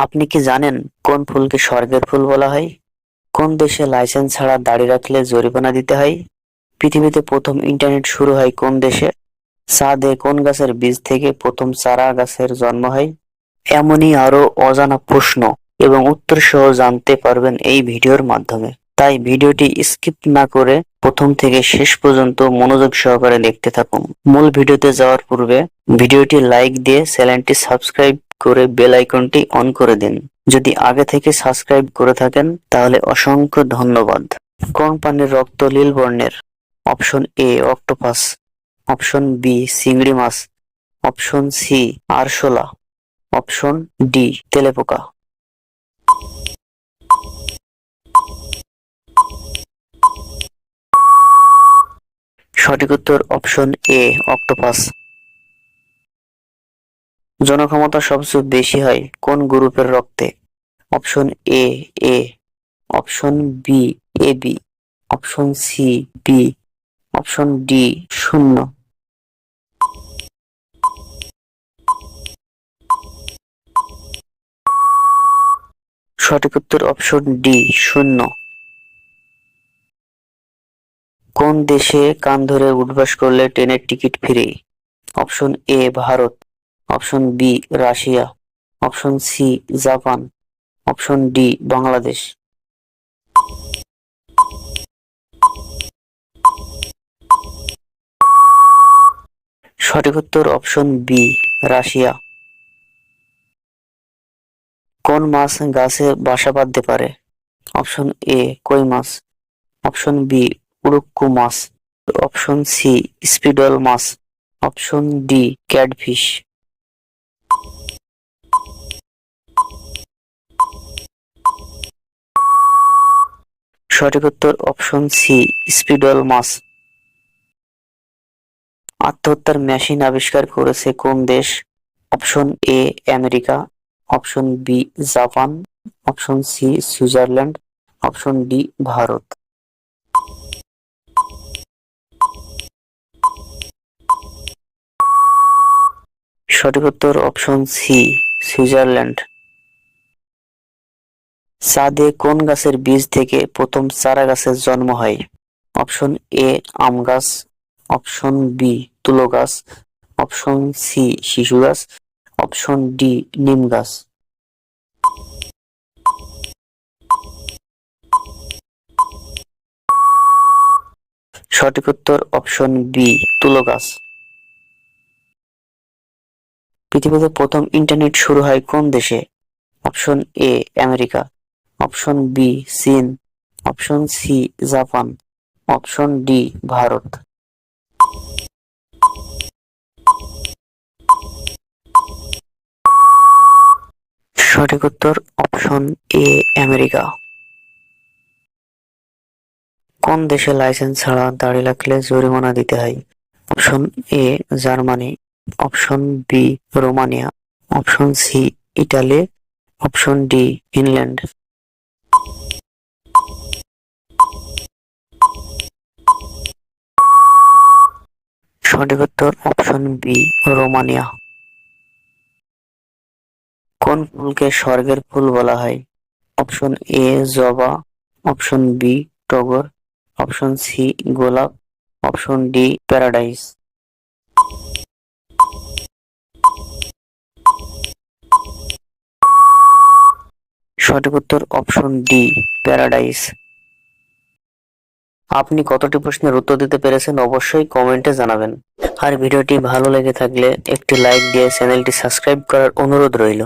আপনি কি জানেন কোন ফুলকে স্বর্গের ফুল বলা হয়? কোন দেশে লাইসেন্স ছাড়া দাড়ি রাখলে জরিমানা দিতে হয়? পৃথিবীতে প্রথম ইন্টারনেট শুরু হয় কোন দেশে? চাঁদে কোন গাছের বীজ থেকে প্রথম চারা গাছের জন্ম হয়? এমনই আরো অজানা প্রশ্ন এবং উত্তর সহ জানতে পারবেন এই ভিডিওর মাধ্যমে। তাই ভিডিওটি স্কিপ না করে প্রথম থেকে শেষ পর্যন্ত মনোযোগ সহকারে দেখতে থাকুন। মূল ভিডিওতে যাওয়ার পূর্বে ভিডিওটি লাইক দিয়ে চ্যানেলটি সাবস্ক্রাইব করে বেল আইকনটি অন করে দিন। যদি আগে থেকে সাবস্ক্রাইব করে থাকেন তাহলে অসংখ্য ধন্যবাদ। কোন প্রাণীর রক্ত নীল বর্ণের? Option A octopus, option B চিংড়ি মাছ, অপশন সি আরশোলা, অপশন ডি তেলাপোকা। সঠিক উত্তর অপশন এ অক্টোপাস। জনক্ষমতা সবচেয়ে বেশি হয় কোন গ্রুপের রক্তে? Option A A, option B A B, option C B, option D শূন্য। সঠিক উত্তর অপশন ডি শূন্য। কোন দেশে কান ধরে উঠবাস করলে ট্রেনের ticket free? Option A Bharat, option B Russia, option C Japan, option D Bangladesh. সঠিক উত্তর অপশন বি রাশিয়া। কোন মাছ গাছে বাসা বাঁধতে পারে? অপশন এ কই মাছ, অপশন বি উড়ুক্কু মাছ, অপশন সি স্পিডল মাছ, অপশন ডি ক্যাটফিশ। সঠিক উত্তর অপশন সি স্পিডল মাছ। আত্মহত্যার মেশিন আবিষ্কার করেছে কোন দেশ? Option A America, option B Japan, option C Switzerland, option D Bharat. সঠিক উত্তর অপশন সি সুইজারল্যান্ড। চাঁদে কোন গাছের বীজ থেকে প্রথম চারা গাছের জন্ম হয়? অপশন এ আম গাছ, অপশন বি তুলো গাছ, অপশন সি শিশু গাছ, অপশন ডি নিম গাছ। সঠিক উত্তর অপশন বি তুলো গাছ। পৃথিবীতে প্রথম ইন্টারনেট শুরু হয় কোন দেশে? Option A America, option B চীন, option C Japan, option D Bharat. সঠিক উত্তর অপশন এ আমেরিকা। কোন দেশে লাইসেন্স ছাড়া দাড়ি রাখলে জরিমানা দিতে হয়? Option A Germany, option B Romania, option C Italy, option D Finland. সঠিক উত্তর অপশন বি রোমানিয়া। কোন ফুলকে স্বর্গের ফুল বলা হয়? অপশন এ জবা, অপশন বি টগর, অপশন সি গোলাপ, অপশন ডি প্যারাডাইস। সঠিক উত্তর অপশন ডি প্যারাডাইস। আপনি কতটি প্রশ্নের উত্তর দিতে পেরেছেন অবশ্যই কমেন্টে জানাবেন। আর ভিডিওটি ভালো লেগে থাকলে একটি লাইক দিয়ে চ্যানেলটি সাবস্ক্রাইব করার অনুরোধ রইল।